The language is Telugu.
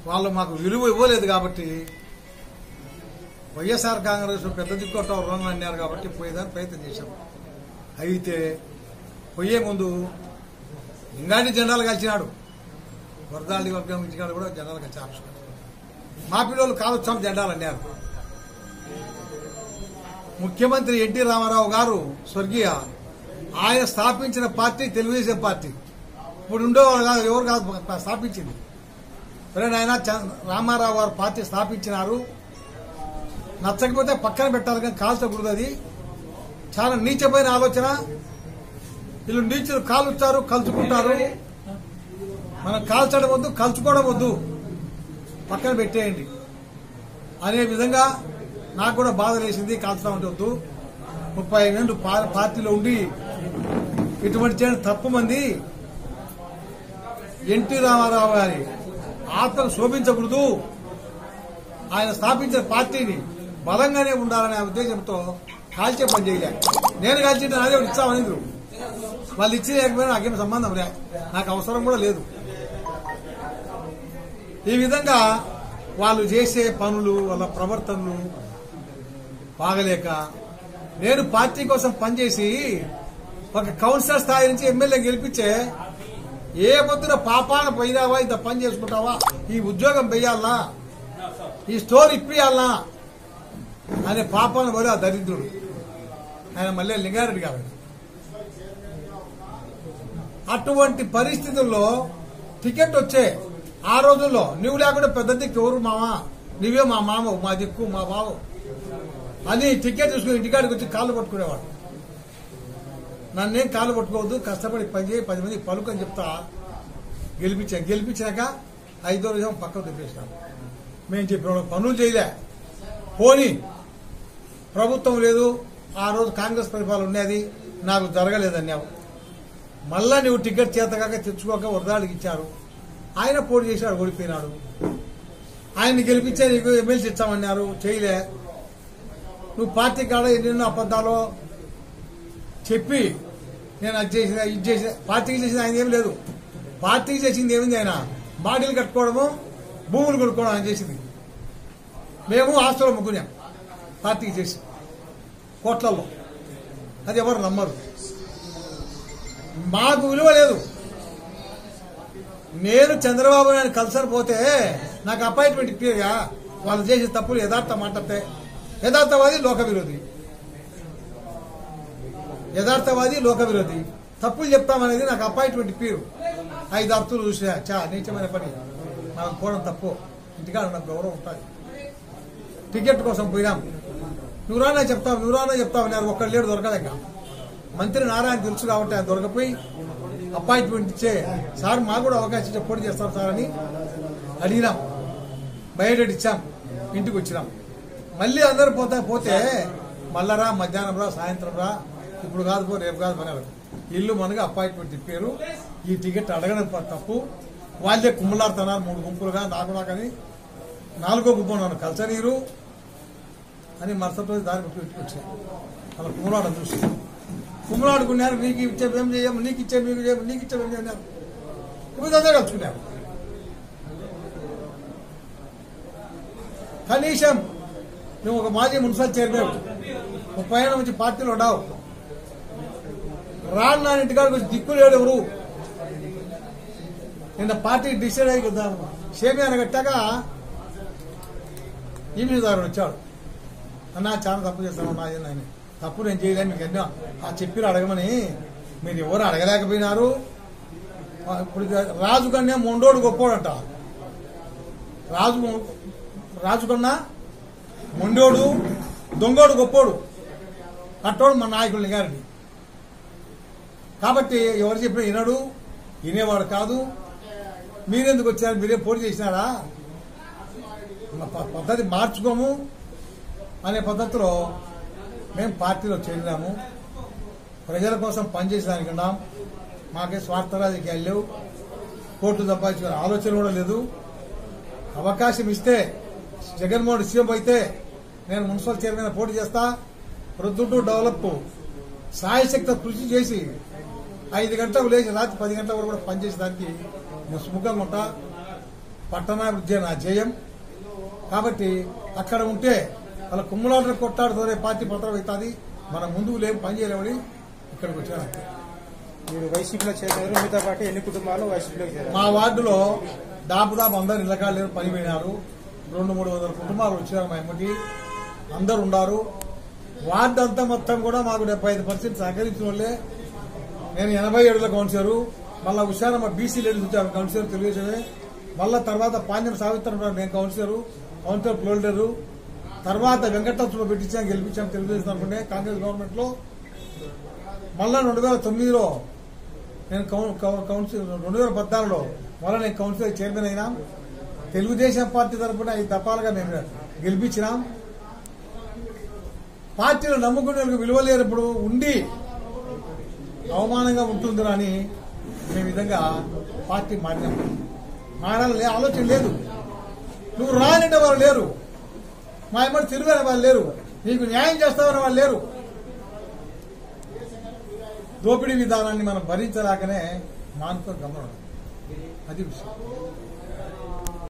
వాళ్ళు మాకు విలువ ఇవ్వలేదు కాబట్టి వైఎస్ఆర్ కాంగ్రెస్ పెద్ద దిక్కొట్ట రుణం అన్నారు కాబట్టి పోయేదాన్ని ప్రయత్నం చేశాం. అయితే పోయే ముందు ఇంగాని జెండాలు కలిసినాడు, వరదాలి వర్గం ఇంటికాడు కూడా జెండాలు కలిసి ఆప్షన్. మా పిల్లలు కాలొచ్చాం జెండాలు అన్నారు. ముఖ్యమంత్రి ఎన్టీ రామారావు గారు స్వర్గీయ ఆయన స్థాపించిన పార్టీ తెలుగుదేశం పార్టీ. ఇప్పుడు ఉండేవాళ్ళు కాదు, ఎవరు కాదు స్థాపించింది. ఆయన రామారావు గారు పార్టీ స్థాపించినారు. నచ్చకపోతే పక్కన పెట్టాలి కానీ కాల్చకూడదు. అది చాలా నీచమైన ఆలోచన. వీళ్ళు నీచులు కాలుస్తారు, కలుచుకుంటారు. మనం కాల్చడం వద్దు, కలుచుకోవడం వద్దు, పక్కన పెట్టేయండి అనే విధంగా నాకు కూడా బాధ వేసింది. కాల్చడం వద్దు. 35 ఏళ్ళు పార్టీలో ఉండి ఇటువంటి చేయడం తప్పు. మంది ఎన్టీ రామారావు గారి ఆత్మను శోభించకూడదు. ఆయన స్థాపించిన పార్టీని బలంగానే ఉండాలనే ఉద్దేశంతో కాల్చే పని చేయలే. నేను కాల్చింటే నాదే ఇచ్చామని వాళ్ళు ఇచ్చి లేకపోయినా నాకేం సంబంధం లే, నాకు అవసరం కూడా లేదు. ఈ విధంగా వాళ్ళు చేసే పనులు, వాళ్ళ ప్రవర్తనలు బాగలేక నేను పార్టీ కోసం పనిచేసి ఒక కౌన్సిలర్ స్థాయి నుంచి ఎమ్మెల్యే గెలిపించే ఏ పొద్దున పాపాన పోయినావా, ఇంత పని చేసుకుంటావా, ఈ ఉద్యోగం వెయ్యాలా, ఈ స్టోర్ ఇప్పియాలా అనే పాపాన పోయి ఆ దరిద్రుడు ఆయన మళ్ళీ లింగారెడ్డి గారు. అటువంటి పరిస్థితుల్లో టికెట్ వచ్చే ఆ రోజుల్లో నువ్వు లేకుండా పెద్ద దిక్కు ఎవరు మామా, నువ్వే మా మామ, మా దిక్కు, మా బావ అని టికెట్ తీసుకుని ఇంటికాడికి వచ్చి కాళ్ళు పట్టుకునేవాడు. నన్నేం కాళ్ళు పట్టుకోవద్దు, కష్టపడి పని చేయి, 10 మంది పలుకు అని చెప్తా గెలిపించాక 5వ రోజు పక్కకు తెప్పేసినాం. మేము చెప్పిన పనులు చేయలే. పోనీ ప్రభుత్వం లేదు, ఆ రోజు కాంగ్రెస్ పరిపాలన ఉండేది, నాకు జరగలేదన్నావు. మళ్ళా నువ్వు టికెట్ చేతకాక తెచ్చుకోక వరదాడికి ఇచ్చారు. ఆయన పోటీ చేశాడు, ఓడిపోయినాడు. ఆయన్ని గెలిపించే నీకు ఎమ్మెల్సీ ఇచ్చామన్నారు, చేయలే. నువ్వు పార్టీ కాడ ఎన్నెన్నో అబద్దాలో చెప్పి నేను అది చేసిన ఇది చేసిన. పార్టీకి చేసింది ఆయన ఏం లేదు. పార్టీకి చేసింది ఏమింది, ఆయన బాడీలు కట్టుకోవడము, భూములు కొనుక్కోవడం ఆయన చేసింది. మేము ఆస్తులు అమ్ముకున్నాం పార్టీకి చేసి కోట్లలో. అది ఎవరు నమ్మరు. మాకు విలువ లేదు. నేను చంద్రబాబు నాయుడు కలిసరి పోతే నాకు అపాయింట్మెంట్ ఇప్పేగా. వాళ్ళు చేసే తప్పులు యథార్థ మాట్లాడితే యథార్థవాది లోక విరోధి, యథార్థవాది లోక విరోధి. తప్పులు చెప్తామనేది నాకు అపాయింట్మెంట్ ఇప్పారు. 5 అర్థులు చూసా, చా నీచమైన పని, నాకు పోవడం తప్పు. ఇంటికాడ నాకు గౌరవం ఉంటుంది. టికెట్ కోసం పోయినాం. నువ్వురానే చెప్తావు నేను ఒక్కడు లేడు దొరకలేక. మంత్రి నారాయణ తెలుసు కాబట్టి ఆయన దొరకపోయి అపాయింట్మెంట్ ఇచ్చే సార్ మాకు కూడా అవకాశం ఇచ్చే పోటీ చేస్తాం సార్ అని అడిగినాం. బయట ఇచ్చాం, ఇంటికి వచ్చినాం. మళ్ళీ అందరు పోతే మళ్ళరా, మధ్యాహ్నం రా, సాయంత్రం రా, ఇప్పుడు కాదు పో, రేపు కాదు పని. ఇల్లు మనగా అపాయింట్మెంట్ ఇప్పారు. ఈ టికెట్ అడగడం తప్పు. వాళ్ళే కుమ్ములాడుతున్నారు 3 గుంపులుగా. నాకని 4వ గుంపు నన్ను కల్చనీరు అని మరుసటి రోజు దారి పెట్టి వచ్చాను. అలా కుమ్ములాడడం చూసి కుమ్ములాడుకున్నారు. నీకు ఇచ్చే ఏం చేయము, నీకు ఇచ్చే మీకు చేయము, నీకు ఇచ్చే ఏం చేయన్నారు. ఇప్పుడు అదే కలుసుకున్నారు. కనీసం నువ్వు ఒక మాజీ మున్సిపల్ చైర్మన్ 30 ఏళ్ళ నుంచి పార్టీలో ఉండవు. రాను ఇంటికాడికి వచ్చి దిక్కు లేడు ఎవరు. నిన్న పార్టీ డిసైడ్ అయ్యి షేమియాన కట్టాక ఈమెదారుడు వచ్చాడు. అన్నా చాలా తప్పు చేస్తాను ఆయన. తప్పు నేను చేయలేను, మీకు ఎన్నో చెప్పిన అడగమని మీరు ఎవరు అడగలేకపోయినారు. ఇప్పుడు రాజు కన్నా మొండోడు గొప్పోడంట. రాజు కన్నా మొండోడు, దొంగోడు గొప్పోడు. అట్టోడు మన నాయకుడు లింగారెడ్డి. కాబట్టి ఎవరు చెప్పినా వినడు, వినేవాడు కాదు. మీరెందుకు వచ్చారు, మీరే పోటీ చేసినారా, పద్ధతి మార్చుకోము అనే పద్ధతిలో మేము పార్టీలో చేరినాము. ప్రజల కోసం పనిచేసేదానికి ఉన్నాం. మాకే స్వార్థ రాజకీయాలు లేవు, కోర్టు సంపాదించిన ఆలోచన కూడా లేదు. అవకాశం ఇస్తే జగన్మోహన్ సీఎం అయితే నేను మున్సిపల్ చైర్మన్ పోటీ చేస్తా. ప్రొద్దుటూ డెవలప్ సాయశక్తి కృషి చేసి 5 గంటలకు లేచి రాత్రి 10 గంటల వరకు కూడా పనిచేసేదానికి నేను సుముఖంగా ఉంటా. పట్టణాభివృద్ధి నా జయం. కాబట్టి అక్కడ ఉంటే వాళ్ళ కుమ్ములాటలు కొట్టాడుతోనే పార్టీ పత్రం అవుతుంది. మనం ముందుకు లేవు పని చేయలేమని ఇక్కడికి వచ్చాను. మీరు వైసీపీలో చేరారు, మీతో పాటు ఎన్ని కుటుంబాలు వైసీపీలో చేరారు? మా వార్డులో దాదాపు అందరు ఇళ్ళకాళ్ళు లేరు, పని పోయినారు. 200-300 కుటుంబాలు వచ్చారు. మా ఎమ్మటి అందరు ఉన్నారు. వార్డు అంతా మొత్తం కూడా మాకు 75% సహకరించిన వాళ్ళే. నేను 87లో కౌన్సిలరు. మళ్ళా హుషారమ్మ బీసీ లేడీస్ వచ్చారు కౌన్సిలర్, తెలుగుదేశమే. మళ్ళా తర్వాత పాండ్యం సావిత్రం నేను కౌన్సిలర్ ప్లోల్డరు. తర్వాత వెంకటేశ్వరరావు పెట్టించాను, గెలిపించాను తెలుగుదేశం అనుకుంటే కాంగ్రెస్ గవర్నమెంట్ లో. మళ్ళా 2009లో నేను కౌన్సిలర్, 2014లో మళ్ళీ నేను కౌన్సిలర్ చైర్మన్ అయినా. తెలుగుదేశం పార్టీ తరఫున 5 దఫాలుగా మేము గెలిపించినాం. పార్టీలో నమ్ముకునే విలువ లేనప్పుడు ఉండి అవమానంగా ఉంటుందని అని ఈ విధంగా పార్టీ మారాలి ఆలోచన లేదు. నువ్వు రానంటే వాళ్ళు లేరు, మా ఎమ్మడి తిరుగనే వాళ్ళు లేరు, నీకు న్యాయం చేస్తామని వాళ్ళు లేరు. దోపిడీ విధానాన్ని మనం భరించలేకనే మానుకొని గమనం. అది విషయం.